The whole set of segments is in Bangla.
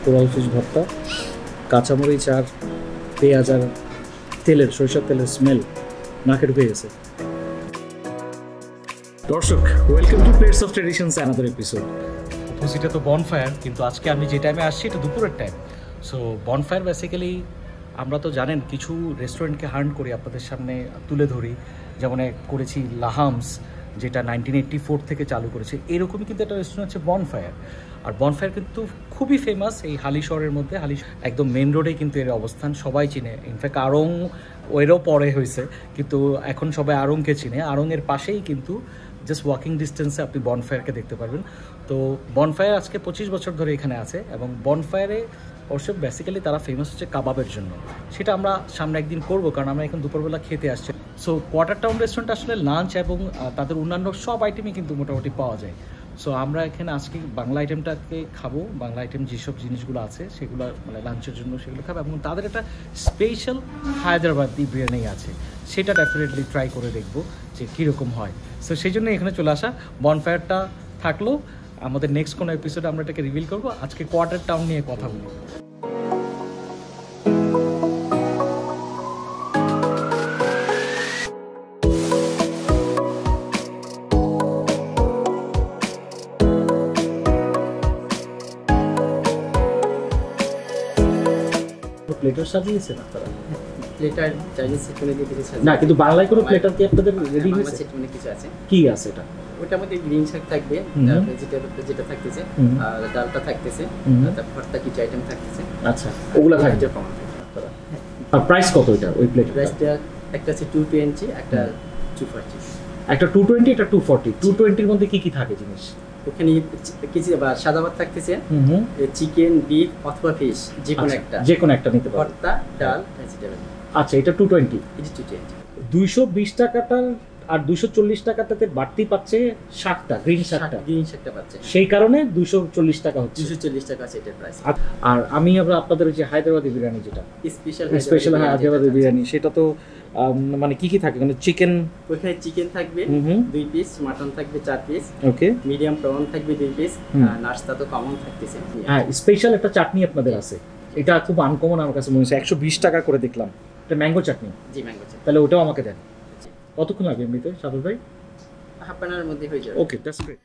কোরাল ফিশ ভর্তা, কাঁচামরিচ আর পেঁয়াজ আর তেলের সরিষার তেলের স্মেল নাকে ঢুকে গেছে। দর্শক, welcome to plates of traditions another episode. অপোজিটে তো বনফায়ার, কিন্তু আজকে আমি যে টাইমে আসছি এটা দুপুরের টাইম। সো বনফায়ার বেসিক্যালি আমরা তো জানেন কিছু রেস্টুরেন্টকে হার্ন করি, আপনাদের সামনে তুলে ধরি। যেমন করেছি লাহামস, যেটা 1984 থেকে চালু করেছে। এরকমই কিন্তু একটা রেস্টুরেন্ট হচ্ছে বনফায়ার। আর বনফায়ার কিন্তু খুবই ফেমাস এই হালিশহরের মধ্যে। একদম মেন রোডে কিন্তু এর অবস্থান, সবাই চিনে। ইনফ্যাক্ট আড়ং ওয়েরও পরে হয়েছে, কিন্তু এখন সবাই আড়ংকে চিনে। আড়ংয়ের পাশেই কিন্তু জাস্ট ওয়াকিং ডিস্টেন্সে আপনি বনফায়ারকে দেখতে পারবেন। তো বনফায়ার আজকে 25 বছর ধরে এখানে আছে, এবং বনফায়ারে অবশ্য বেসিক্যালি তারা ফেমাস হচ্ছে কাবাবের জন্য। সেটা আমরা সামনে একদিন করবো, কারণ আমরা এখন দুপুরবেলা খেতে আসছি। সো কোয়ার্টার টাউন রেস্টুরেন্ট আসলে লাঞ্চ এবং তাদের অন্যান্য সব আইটেমই কিন্তু মোটামুটি পাওয়া যায়। সো আমরা এখানে আজকে বাংলা আইটেমটাকে খাবো। বাংলা আইটেম যেসব জিনিসগুলো আছে সেগুলো মানে লাঞ্চের জন্য সেগুলো খাবো, এবং তাদের একটা স্পেশাল হায়দ্রাবাদি বিরিয়ানি আছে, সেটা ডেফিনেটলি ট্রাই করে দেখবো যে কীরকম হয়। সো সেই জন্য এখানে চলে আসা। বনফায়ারটা থাকলো, আমাদের নেক্সট কোনো এপিসোডে আমরা এটাকে রিভিল করবো। আজকে কোয়ার্টার টাউন নিয়ে কথা বলি। প্লেটার সাজিয়েছেন আপনারা? প্লেটার চাইনিজ সেকশনে দিয়ে দিয়েছে না, কিন্তু বাংলায় কোনো প্লেটার কি আপনাদের রেডি হয়েছে? সেকশনে কিছু আছে। কি আছে এটা? ওটার মধ্যে গ্রিন শাক থাকবে, ভেজিটেবল যেটা থাকতেছে, আর ডালটা থাকতেছে, তারপর ভর্তা কিছু আইটেম থাকতেছে। আচ্ছা, ওগুলা থাকবে কম আপনারা। আর প্রাইস কত এটা ওই প্লেট? প্রাইসটা একটা আছে 220, একটা 240। একটা 220, একটা 240। 220 এর মধ্যে কি কি থাকে জিনিস? ওখানে কিছু সাদা ভাত থাকতেছে, চিকেন, বিফ অথবা ফিশ, যে কোনো একটা নিতে পারবেন। ভর্তা, ডাল, ভেজিটেবল। আচ্ছা, এটা 220। এটা 220। 220 টাকাটার আর 240 টাকাটাতে বাড়তি পাচ্ছে শাকটা, গ্রিন শাকটা পাচ্ছে। সেই কারণে 240 টাকা হচ্ছে। 240 টাকা আছে এটার প্রাইস। আর আমি আপনাদের যে হায়দ্রাবাদি বিরিয়ানি, যেটা স্পেশাল হায়দ্রাবাদি বিরিয়ানি, সেটা তো মানে কি কি থাকে? মানে চিকেন, ওখানে চিকেন থাকবে 2 পিস, মাটন থাকবে 4 পিস, ওকে, মিডিয়াম প্রন থাকবে 2 পিস, নাস্তা তো কমন থাকতেছে। হ্যাঁ, স্পেশাল একটা চাটনি আপনাদের আছে, এটা খুব আনকমন আমার কাছে মনে হচ্ছে। 120 টাকা করে দেখলাম, এটা ম্যাঙ্গো চাটনি। জি, ম্যাঙ্গো চাটনি। তাহলে ওটাও আমাকে দেন। কতক্ষণ লাগবে এমনিতে সাদত ভাই? হাফ অ্যান আওয়ারের মধ্যে হয়ে যাবে। ওকে, দ্যাটস গ্রেট।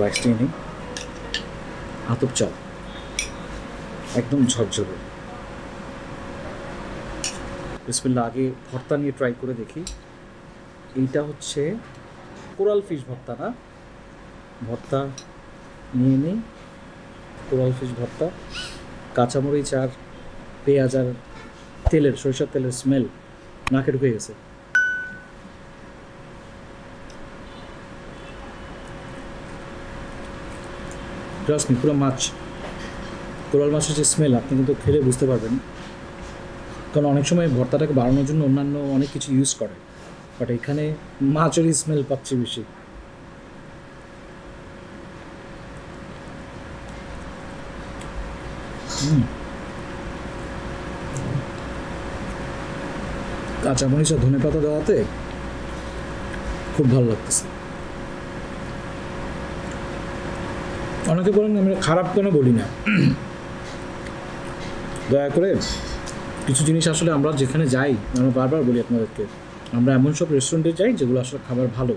রাইস নিয়ে নিই, আতপ চাল একদম ঝরঝরে। বিসমিল্লাহ। আগে ভর্তা নিয়ে ট্রাই করে দেখি। এইটা হচ্ছে কোরাল ফিশ ভর্তা না, ভর্তা নিয়ে নিই। কোরাল ফিশ ভর্তা, কাঁচামরিচ আর পেঁয়াজ আর তেলের, সরিষার তেলের স্মেল নাকে ঢুকে গেছে। ট্রাস্ট মি, পুরো মাছ, কোরাল মাছের যে স্মেল আপনি কিন্তু খেলে বুঝতে পারবেন। কারণ অনেক সময় ভর্তাটাকে বাড়ানোর জন্য অন্যান্য অনেক কিছু ইউজ করে, বাট এখানে মাছেরই স্মেল পাচ্ছি বেশি। কাঁচামরিচ আর ধনে পাতা দেওয়াতে খুব ভালো লাগতেছে। অনেকে বলেন আমি খারাপ কেন বলি না, দয়া করে কিছু জিনিস আসলে আমরা যেখানে যাই, আমরা বারবার বলি আপনাদেরকে, আমরা এমন সব রেস্টুরেন্টে যাই যেগুলো আসলে খাবার ভালো।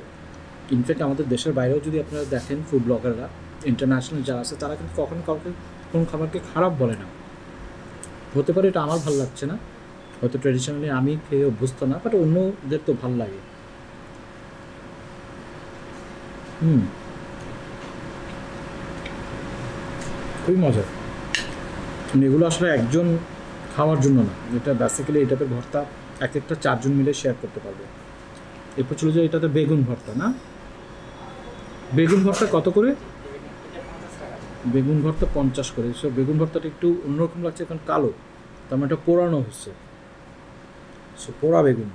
ইনফ্যাক্ট আমাদের দেশের বাইরেও যদি আপনারা দেখেন, ফুড ব্লগাররা ইন্টারন্যাশনাল যারা আছে তারা কিন্তু কখনো কাউকে কোনো খাবারকে খারাপ বলে না। হতে পারে এটা আমার ভালো লাগছে না, হয়তো ট্র্যাডিশনালি আমি খেয়ে অভ্যস্ত না, বাট অন্যদের তো ভালো লাগে। খুবই মজা। এগুলো আসলে একজন খাওয়ার জন্য না, এটা বেসিক্যালি এই টাইপের ভর্তা এক একটা 4 জন মিলে শেয়ার করতে পারবে। এরপর চলে যায় এটাতে বেগুন ভর্তা না, বেগুন ভর্তা কত করে? বেগুন ভর্তা 50 করে। সো বেগুন ভর্তাটা একটু অন্যরকম লাগছে, কারণ কালো, তার মানে এটা পোড়ানো হচ্ছে। সো পোড়া বেগুন,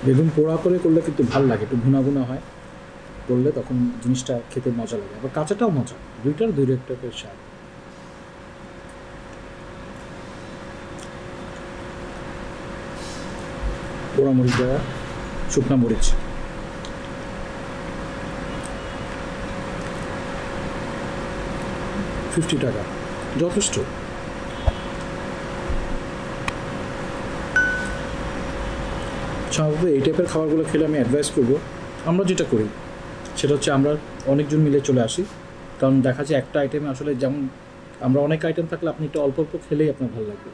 বেগুন পোড়া করে করলে কিন্তু ভালো লাগে, একটু ভুনা ভুনা হয় করলে, তখন জিনিসটা খেতে মজা লাগে। আবার কাঁচাটাও মজা, দুইটার দুই একটা করে স্বাদ। পোড়া মরিচ দেওয়া, শুকনা মরিচ, $50 যথেষ্ট। স্বাভাবিক এই টাইপের খাবারগুলো খেলে আমি অ্যাডভাইস করবো, আমরা যেটা করি সেটা হচ্ছে আমরা অনেকজন মিলে চলে আসি। কারণ দেখা যায় একটা আইটেমে আসলে, যেমন আমরা অনেক আইটেম থাকলে আপনি একটু অল্প অল্প খেলেই আপনার ভালো লাগবে।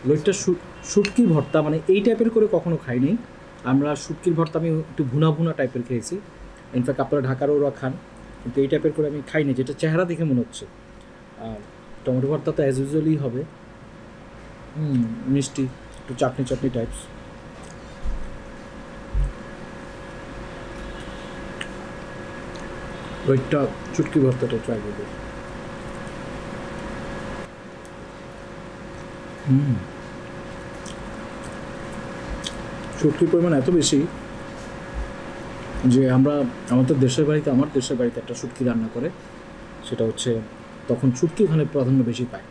লইট্টা শুটকি ভর্তা মানে এই টাইপের করে কখনো খাইনি আমরা। শুটকির ভর্তা আমি একটু ভুনা ভুনা টাইপের খেয়েছি, ইনফ্যাক্ট আপনারা ঢাকারও ওরা খান, কিন্তু এই টাইপের করে আমি খাইনি, যেটা চেহারা দেখে মনে হচ্ছে। আর টমেটো ভর্তা তো অ্যাজ ইউজুয়ালি হবে, মিষ্টি, একটু চাটনি চাটনি টাইপস। ওইটা শুটকি ভর্তাটা ট্রাই করবো। শুটকির পরিমাণ এত বেশি যে আমরা আমাদের দেশের বাড়িতে, আমার দেশের বাড়িতে একটা শুটকি রান্না করে, সেটা হচ্ছে তখন শুটকি ওখানে প্রাধান্য বেশি পায়।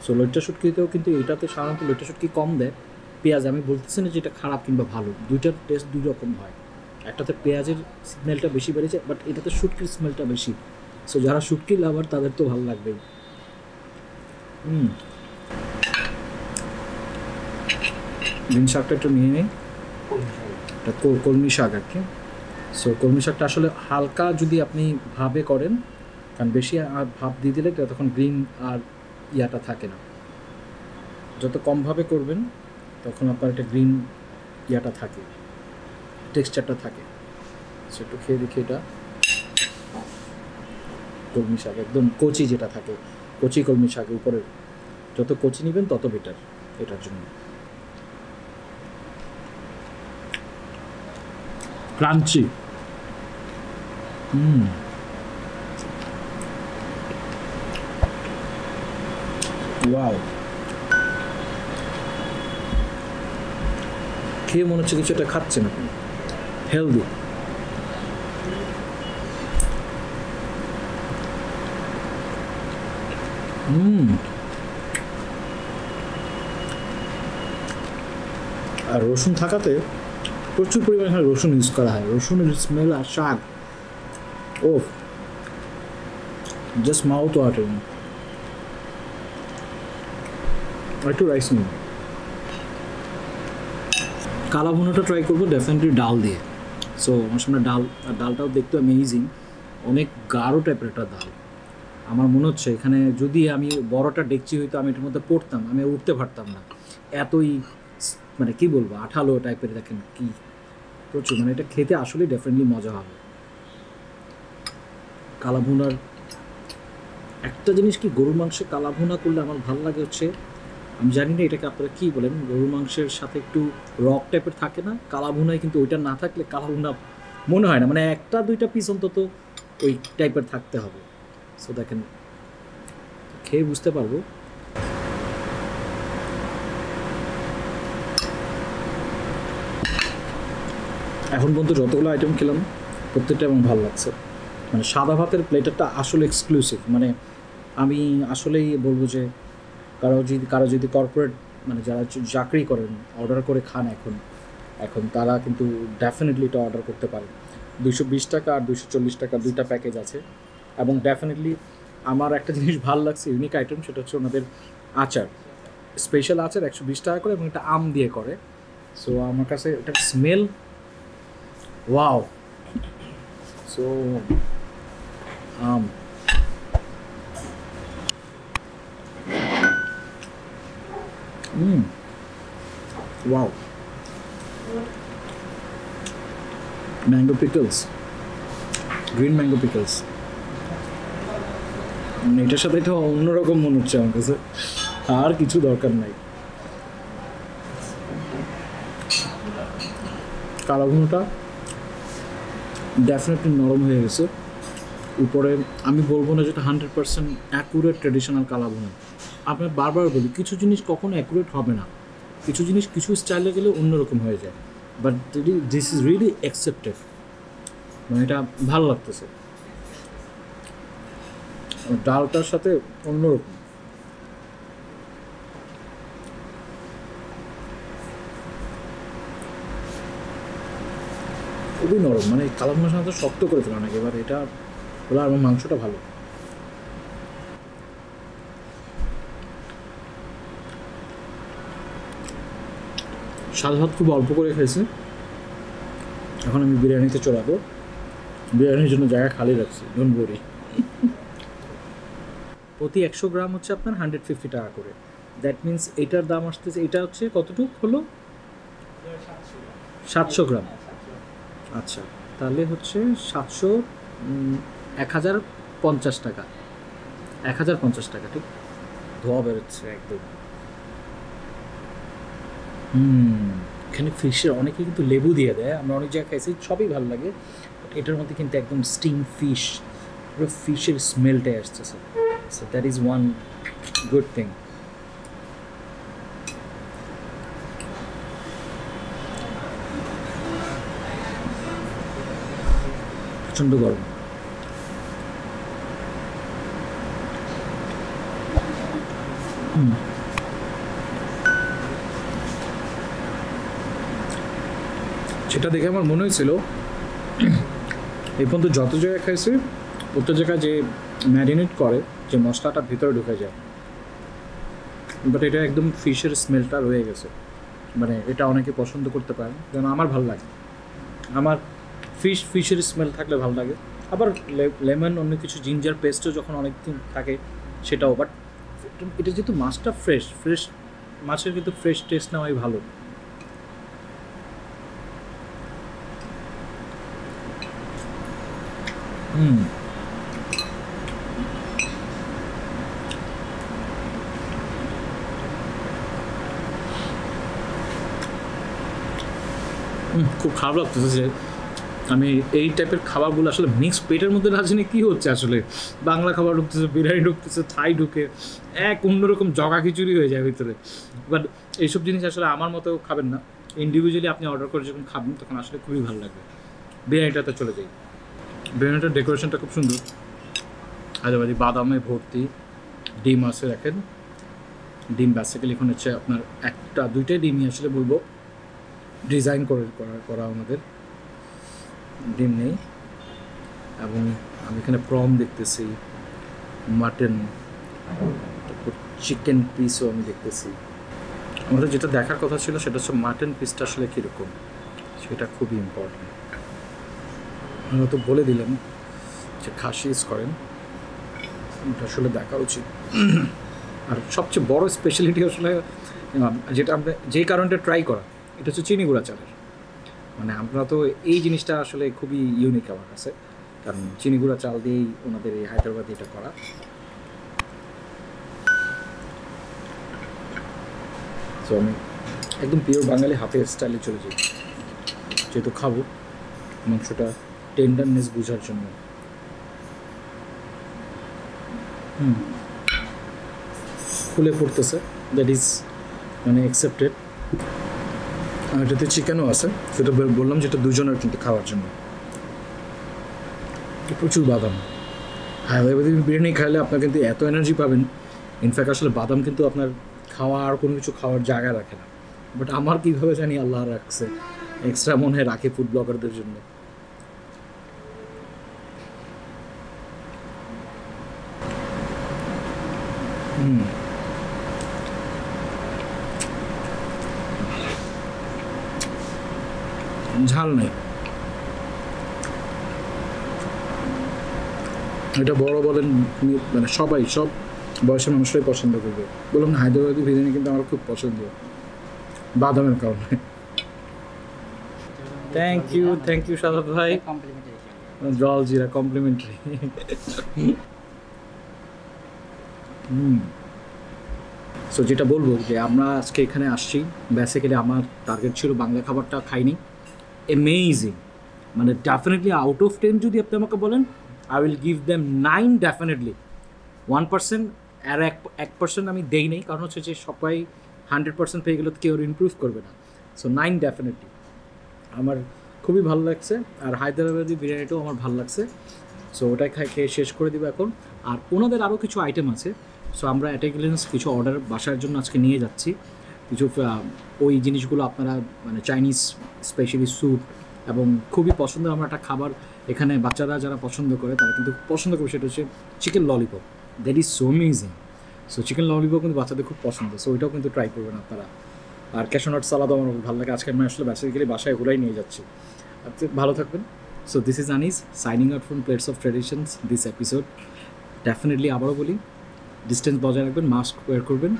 সো লইট্টা শুটকিতেও কিন্তু এটাতে সাধারণত লইট্টা শুটকি কম দেয় পেঁয়াজ। আমি বলতেছি না যে এটা খারাপ কিংবা ভালো, দুইটার টেস্ট দুই রকম হয়। একটাতে পেঁয়াজের স্মেলটা বেশি বেড়েছে, বাট এটাতে শুটকির স্মেলটা বেশি। সো যারা শুটকি লাভার তাদের তো ভালো লাগবেই। গ্রিন শাকটা একটু নিয়ে নিই, এটা কলমি শাক আর কি। সো কলমি শাকটা আসলে হালকা যদি আপনি ভাবে করেন, কারণ বেশি আর ভাব দিয়ে দিলে তখন গ্রিন আর ইয়াটা থাকে না। যত কমভাবে করবেন তখন আপনার একটা গ্রিন ইয়াটা থাকে, টেক্সচারটা থাকে। সো একটু খেয়ে দেখি, এটা কলমি শাক একদম কচি যেটা থাকে, কচি কলমি শাকের উপরে যত কচি নেবেন তত বেটার এটার জন্য। ক্রাঞ্চি, ওয়াও, খেয়ে মনে হচ্ছে কিছু একটা খাচ্ছেন আপনি, হেলদি। আর রসুন থাকাতে প্রচুর পরিমাণে রসুন ইউজ করা হয়, রসুনের স্মেল আর শাক, ও জাস্ট মাউথ ওয়াটারিং। একটু রাইস নিন, কালা ভুনাটা ট্রাই করবো ডেফিনেটলি ডাল দিয়ে। সো আমার সামনে ডাল, আর ডালটাও দেখতে অ্যামেজিং, অনেক গাঢ় টাইপের একটা ডাল। আমার মনে হচ্ছে এখানে যদি আমি বড়টা ডেকচি হইতো আমি এটার মধ্যে পড়তাম, আমি উঠতে পারতাম না, এতই মানে কি বলবো আঠালো টাইপের। দেখেন কি প্রচুর, মানে এটা খেতে আসলে ডেফিনেটলি মজা হবে। কালাভুনার একটা জিনিস কি, গরুর মাংসে কালাভুনা করলে আমার ভালো লাগে হচ্ছে, আমি জানি না এটাকে আপনারা কী বলেন, গরুর মাংসের সাথে একটু রক টাইপের থাকে না কালাভুনায়, কিন্তু ওইটা না থাকলে কালাভুনা মনে হয় না, মানে একটা দুইটা পিস অন্তত ওই টাইপের থাকতে হবে। সো দেখেন খেয়ে বুঝতে পারবো। এখন পর্যন্ত যতগুলো আইটেম খেলাম প্রত্যেকটা আমার ভালো লাগছে। মানে সাদা ভাতের প্লেটারটা আসলে এক্সক্লুসিভ, মানে আমি আসলেই বলবো যে কারো যদি কর্পোরেট মানে যারা চাকরি করেন অর্ডার করে খান এখন তারা কিন্তু ডেফিনেটলি এটা অর্ডার করতে পারেন। 220 টাকা আর 240 টাকা দুইটা প্যাকেজ আছে। এবং ডেফিনেটলি আমার একটা জিনিস ভালো লাগছে, ইউনিক আইটেম, সেটা হচ্ছে ওনাদের আচার, স্পেশাল আচার 120 টাকা করে, এবং এটা আম দিয়ে করে। সো আমার কাছে এটা স্মেল ওয়াও। সো আম wow, mango pickles, green mango pickles, এটার সাথে এটা অন্যরকম মনে হচ্ছে আমার কাছে, আর কিছু দরকার নাই। কালাভুনাটা ডেফিনেটলি নরম হয়ে গেছে উপরে। আমি বলবো না যেটা 100% অ্যাকুরেট ট্রেডিশনাল কালাভুনা। আপনার বারবার বলি কিছু জিনিস কখনো অ্যাকুরেট হবে না, কিছু জিনিস কিছু স্টাইলে গেলে অন্যরকম হয়ে যায়, but this is really accepted, মানে এটা ভালো লাগতেছে। ডালটার সাথে অন্যরকম, খুবই নরম, মানে কালাভুনার সাথে শক্ত করে ফেলা নাকি, এবার এটা বলে আমার মাংসটা ভালো। সাদা ভাত খুব অল্প করে খেয়েছি, এখন আমি বিরিয়ানিতে চড়াবো। বিরিয়ানির জন্য জায়গা খালি রাখছি, ডোন্ট ওয়ারি। প্রতি 100 গ্রাম হচ্ছে আপনার 150 টাকা করে। দ্যাট মিনস এটার দাম আসতেছে, এটা হচ্ছে কতটুকু হলো 700 গ্রাম। আচ্ছা, তাহলে হচ্ছে 700 1050 টাকা, 1050 টাকা, ঠিক ধোয়া বেরোচ্ছে একদম। এখানে ফিশের অনেকে কিন্তু লেবু দিয়ে দেয়, আমরা অনেক জায়গায় খাইছি, সবই ভালো লাগে, বাট এটার মধ্যে কিন্তু একদম স্টিম ফিশ, পুরো ফিশের স্মেলটাই আসতেছে। So that is one good thing. প্রচণ্ড গরম। সেটা দেখে আমার মনে হয়েছিল এই পর্যন্ত যত জায়গায় খাইছে প্রত্যেক জায়গায় যে ম্যারিনেট করে যে মশলাটা ভিতরে ঢুকে যায়, বাট এটা একদম ফিশের স্মেলটা রয়ে গেছে। মানে এটা অনেকে পছন্দ করতে পারে, যেন আমার ভালো লাগে, আমার ফিশের স্মেল থাকলে ভালো লাগে। আবার লেমন অন্য কিছু জিঞ্জার পেস্টও যখন অনেকদিন থাকে সেটাও, বাট এটা যেহেতু মাছটা ফ্রেশ মাছের কিন্তু ফ্রেশ টেস্ট নেওয়াই ভালো। খুব খারাপ লাগতেছে যে আমি এই টাইপের খাবারগুলো আসলে মিক্স পেটের মধ্যে না জানি কী হচ্ছে আসলে। বাংলা খাবার ঢুকতেছে, বিরিয়ানি ঢুকতেছে, থাই ঢুকে, এক অন্যরকম জগা খিচুড়ি হয়ে যায় ভিতরে। বাট এইসব জিনিস আসলে আমার মতো খাবেন না, ইন্ডিভিজুয়ালি আপনি অর্ডার করে যখন খাবেন তখন আসলে খুবই ভালো লাগবে। বিরিয়ানিটাতে চলে যাই। বিরিয়ানিটার ডেকোরেশনটা খুব সুন্দর, আজেবাজি বাদামে ভর্তি, ডিম আছে দেখেন। ডিম বেসিক্যালি এখন হচ্ছে আপনার একটা দুইটাই ডিমই আসলে বলবো ডিজাইন করা আমাদের, ডিম নেই। এবং আমি এখানে প্রন দেখতেছি, মাটন, তারপর চিকেন পিসও আমি দেখতেছি। আমাদের যেটা দেখার কথা ছিল সেটা হচ্ছে মাটন পিসটা আসলে কীরকম, সেটা খুবই ইম্পর্টেন্ট। আমরা তো বলে দিলাম যে খাসি ইউজ করেন, এটা আসলে দেখা উচিত। আর সবচেয়ে বড় স্পেশালিটি আসলে যেটা আমরা যেই কারণটা ট্রাই করা, এটা হচ্ছে চিনি গুঁড়া চালের। মানে আমরা তো এই জিনিসটা আসলে খুবই ইউনিক আমার কাছে, কারণ চিনি গুঁড়া চাল দিয়েই ওনাদের এই হায়দ্রাবাদে এটা করা। তো আমি একদম পিওর বাঙালি হাতের স্টাইলে চলে যাই, যেহেতু খাবো মাংসটা টেন্ডারনেস বোঝার জন্য। খুলে পড়তেছে, দ্যাট ইজ মানে অ্যাকসেপ্টেড। আর এটাতে চিকেনও আছে, সেটা বললাম যেটা দুজনের কিন্তু খাওয়ার জন্য। প্রচুর বাদাম, হায়দ্রাবাদি বিরিয়ানি খাইলে আপনার কিন্তু এত এনার্জি পাবেন। ইনফ্যাক্ট আসলে বাদাম কিন্তু আপনার খাওয়া আর কোনো কিছু খাওয়ার জায়গা রাখে না, বাট আমার কীভাবে জানি আল্লাহ রাখছে, এক্সট্রা মনে হয় রাখে ফুড ব্লগারদের জন্য। ঝাল নেই, এটা বড় বলেন মানে সবাই, সব বয়সের মানুষরাই পছন্দ করবে। বললাম না, হায়দ্রাবাদি বিরিয়ানি কিন্তু আমার খুব পছন্দ বাদামের কারণে। থ্যাংক ইউ সাদাত ভাই। জল জিরা কমপ্লিমেন্টারি। সো যেটা বলবো যে আমরা আজকে এখানে আসছি, বেসিক্যালি আমার টার্গেট ছিল বাংলা খাবারটা খাইনি। অ্যামেজিং, মানে ডেফিনেটলি আউট অফ 10 যদি আপনি আমাকে বলেন, I will give them 9 definitely. 1% আর 1% আমি দেই নেই, কারণ হচ্ছে যে সবাই 100% পেয়ে গেলে কেউ ইমপ্রুভ করবে না। সো 9 ডেফিনেটলি আমার খুবই ভালো লাগছে। আর হায়দ্রাবাদি বিরিয়ানিটাও আমার ভালো লাগছে। সো ওটাই খেয়ে শেষ করে দিব এখন। আর ওনাদের আরও কিছু আইটেম আছে, সো আমরা অ্যাট এ গ্লিন্স কিছু অর্ডার বাসার জন্য আজকে নিয়ে যাচ্ছি। কিছু ওই জিনিসগুলো আপনারা মানে চাইনিজ স্পেশালি স্যুপ, এবং খুবই পছন্দের আমার একটা খাবার এখানে বাচ্চারা যারা পছন্দ করে তারা কিন্তু পছন্দ করে, সেটা হচ্ছে chicken lollipop. That is so amazing. So chicken lollipop কিন্তু বাচ্চাদের খুব পছন্দ, সো ওইটাও কিন্তু ট্রাই করবেন আপনারা। আর ক্যাশনাট সালাদও আমার ভালো লাগে। আজকে আমি আসলে বেসিক্যালি বাসায় ওগুলাই নিয়ে যাচ্ছি। আপনি ভালো থাকবেন। So this is Anis signing out from plates of traditions this episode. Definitely আবারও বলি, ডিস্টেন্স বজায় রাখবেন, মাস্ক ওয়্যার করবেন,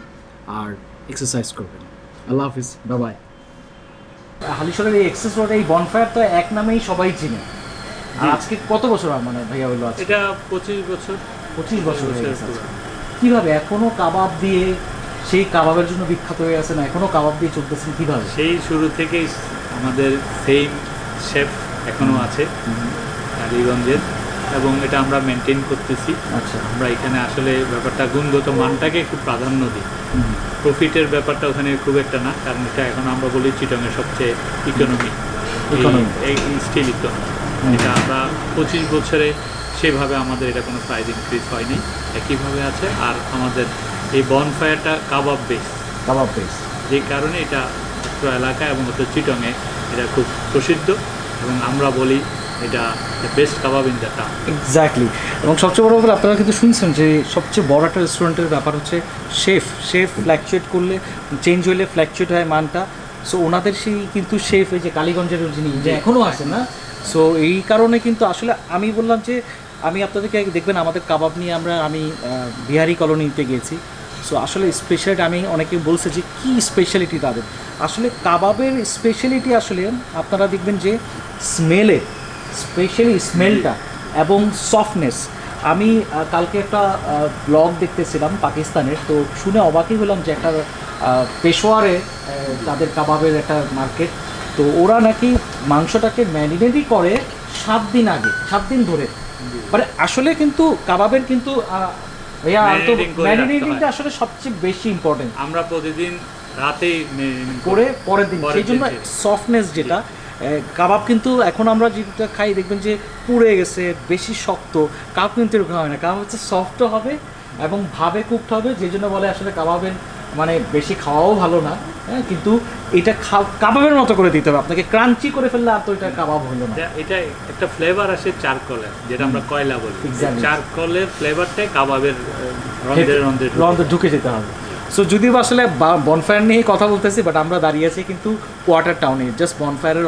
আর এক্সারসাইজ করবেন। আল্লাহ হাফিজ, বাই বাই। হালিশহরের এই এক্সেস রোড, এই বনফায়ার তো এক নামেই সবাই চিনে। আর আজকে কত বছর মানে ভাইয়া হলো? এটা 25 বছর। 25 বছর হয়ে গেছে। কীভাবে এখনও কাবাব দিয়ে, সেই কাবাবের জন্য বিখ্যাত হয়ে আছে না, এখনও কাবাব দিয়ে চলতেছেন কীভাবে? সেই শুরু থেকেই আমাদের সেম শেফ এখনও আছে কালীগঞ্জের, এবং এটা আমরা মেনটেন করতেছি। আচ্ছা, আমরা এখানে আসলে ব্যাপারটা গুণগত মানটাকে খুব প্রাধান্য দিই। প্রফিটের ব্যাপারটা ওখানে খুব একটা না, কারণ এটা এখন আমরা বলি চিটংয়ের সবচেয়ে ইকোনমি স্টিল ইকোনমি। এটা আমরা 25 বছরে সেভাবে আমাদের এটা কোনো প্রাইস ইনক্রিজ হয়নি, একইভাবে আছে। আর আমাদের এই বনফায়ারটা কাবাব বেস, যে কারণে এটা পুরো এলাকা এবং হচ্ছে চিটংয়ে এটা খুব প্রসিদ্ধ, এবং আমরা বলি এটা best kebab in the town. Exactly. এবং সবচেয়ে বড় ব্যাপার আপনারা কিন্তু শুনছেন যে সবচেয়ে বড় একটা রেস্টুরেন্টের ব্যাপার হচ্ছে শেফ ফ্ল্যাকচুয়েট করলে, চেঞ্জ হলে ফ্ল্যাকচুয়েট হয় মানটা। সো ওনাদের সেই কিন্তু শেফ এই যে কালীগঞ্জের যিনি যে এখনও আছে না, সো এই কারণে কিন্তু আসলে আমি বললাম যে আমি আপনাদেরকে দেখবেন আমাদের কাবাব নিয়ে আমি বিহারি কলোনিতে গিয়েছি। সো আসলে স্পেশালিটি আমি অনেকে বলছে যে কী স্পেশালিটি তাদের, আসলে কাবাবের স্পেশালিটি আসলে আপনারা দেখবেন যে স্পেশালি স্মেলটা এবং সফটনেস। আমি কালকে একটা ব্লগ দেখতেছিলাম পাকিস্তানের, তো শুনে অবাকই হলাম যে একটা পেশোয়ারে তাদের কাবাবের একটা মার্কেট, তো ওরা নাকি মাংসটাকে ম্যারিনেটই করে 7 দিন আগে, 7 দিন ধরে। মানে আসলে কিন্তু কাবাবের কিন্তু ম্যারিনেটিংটা আসলে সবচেয়ে বেশি ইম্পর্টেন্ট। আমরা প্রতিদিন রাতেই করে পরের দিন, সেই জন্য সফটনেস যেটা কাবাব কিন্তু এখন আমরা যেটা খাই দেখবেন যে পুড়ে গেছে, বেশি শক্ত। কাবাব কিন্তু এরকম হয় না, কাবাব হচ্ছে সফটও হবে এবং ভাবে কুকড হবে, যে জন্য বলে আসলে কাবাবের মানে বেশি খাওয়াও ভালো না। হ্যাঁ, কিন্তু এটা কাবাবের মতো করে দিতে হবে আপনাকে, ক্রাঞ্চি করে ফেললে আর তো এটা কাবাব হলো না। এটা একটা ফ্লেভার আসে চারকোলের, যেটা আমরা কয়লা বলি। চারকোলের ফ্লেভারটাই কাবাবের রন্ধে ঢুকে যেতে হবে। সো যদিও আসলে বনফায়ার নিয়ে কথা বলতেছি, বাট আমরা দাঁড়িয়ে আছি কিন্তু কোয়ার্টার টাউনে, জাস্ট বনফায়ারের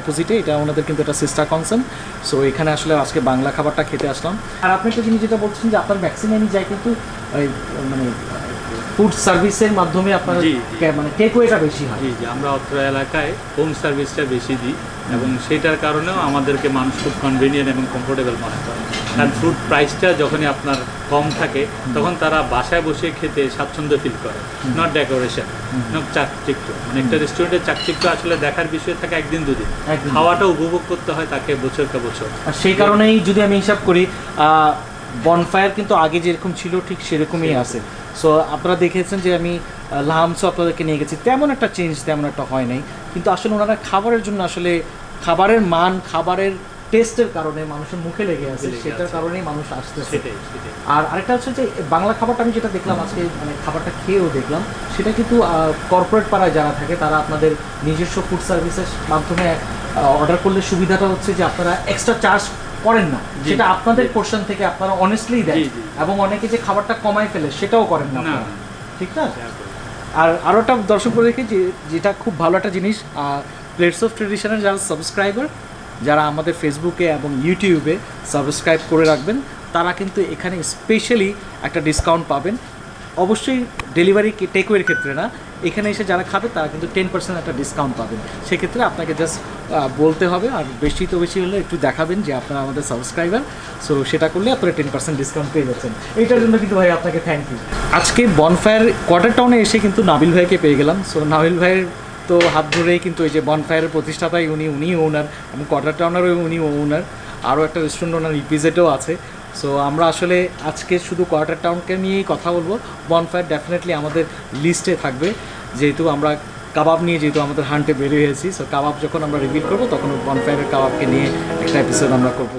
অপোজিটে এটা ওনাদের কিন্তু একটা সিস্টার কনসার্ন। সো এখানে আসলে আজকে বাংলা খাবারটা খেতে আসলাম। আর আপনি একটা জিনিস যেটা বলছেন যে আপনার ম্যাক্সিমামই যায় কিন্তু মানে ফুড সার্ভিসের মাধ্যমে আপনার মানে টেকওয়েটা বেশি হয়। জি, আমরা অত্র এলাকায় হোম সার্ভিসটা বেশি দিই এবং সেটার কারণেও আমাদেরকে মানুষ খুব কনভিনিয়েন্ট এবং কমফোর্টেবল মনে করে। কারণ ফুড প্রাইসটা যখনই আপনার কম থাকে তখন তারা বাসায় বসে খেতে স্বাচ্ছন্দ্য ফিল করে, নট ডেকোরেশন, নট চাকচিক্য। মানে একটা রেস্টুরেন্টের চাকচিক্য আসলে দেখার বিষয় থাকে একদিন দুদিন, খাওয়াটা উপভোগ করতে হয় তাকে বছরকে বছর। আর সেই কারণেই যদি আমি হিসাব করি বনফায়ার কিন্তু আগে যেরকম ছিল ঠিক সেরকমই আছে। সো আপনারা দেখেছেন যে আমি লাহামসও আপনাদেরকে নিয়ে গেছি, তেমন একটা চেঞ্জ তেমন একটা হয় নাই, কিন্তু আসলে ওনারা খাবারের জন্য আসলে খাবারের মান, খাবারের টেস্টের কারণে মানুষের মুখে লেগে আছে, সেটার কারণেই মানুষ আসতেছে। আর আরেকটা হচ্ছে যে বাংলা খাবারটা আমি যেটা দেখলাম আজকে, মানে খাবারটা খেয়েও দেখলাম, সেটা কিন্তু কর্পোরেট পাড়ায় যারা থাকে তারা আপনাদের নিজস্ব ফুড সার্ভিসের মাধ্যমে অর্ডার করলে সুবিধাটা হচ্ছে যে আপনারা এক্সট্রা চার্জ করেন না, সেটা আপনাদের পোর্শন থেকে আপনারা অনেস্টলি দেন, এবং অনেকে যে খাবারটা কমায় ফেলে সেটাও করেন না, ঠিক না? আর আরও একটা দর্শক করে রেখে যেটা খুব ভালো একটা জিনিস, প্লেটস অফ ট্রেডিশনের যারা সাবস্ক্রাইবার, যারা আমাদের ফেসবুকে এবং ইউটিউবে সাবস্ক্রাইব করে রাখবেন, তারা কিন্তু এখানে স্পেশালি একটা ডিসকাউন্ট পাবেন। অবশ্যই ডেলিভারি টেকওয়ের ক্ষেত্রে না, এখানে এসে যারা খাবে তারা কিন্তু 10% একটা ডিসকাউন্ট পাবেন। সেক্ষেত্রে আপনাকে জাস্ট বলতে হবে, আর বেশি তো বেশি হলে একটু দেখাবেন যে আপনারা আমাদের সাবস্ক্রাইবার। সো সেটা করলে আপনারা 10% ডিসকাউন্ট পেয়ে যাচ্ছেন। এইটার জন্য কিন্তু ভাই আপনাকে থ্যাংক ইউ। আজকে বনফায়ার কোয়ার্টার টাউনে এসে কিন্তু নাবিল ভাইকে পেয়ে গেলাম। সো নাবিল ভাইয়ের তো হাত ধরেই কিন্তু এই যে বনফায়ারের প্রতিষ্ঠাতাই উনি ওনার, এবং কোয়ার্টার টাউনেরও উনি ওনার, আরও একটা রেস্টুরেন্ট ওনার ইপিজেডও আছে। সো আমরা আসলে আজকে শুধু কোয়ার্টার টাউনকে নিয়েই কথা বলবো। বনফায়ার ডেফিনেটলি আমাদের লিস্টে থাকবে, যেহেতু আমরা কাবাব নিয়ে যেহেতু আমাদের হান্টে বের হয়েছি। সো কাবাব যখন আমরা রিভিল করবো তখন বনফায়ারের কাবাবকে নিয়ে একটা এপিসোড আমরা করবো।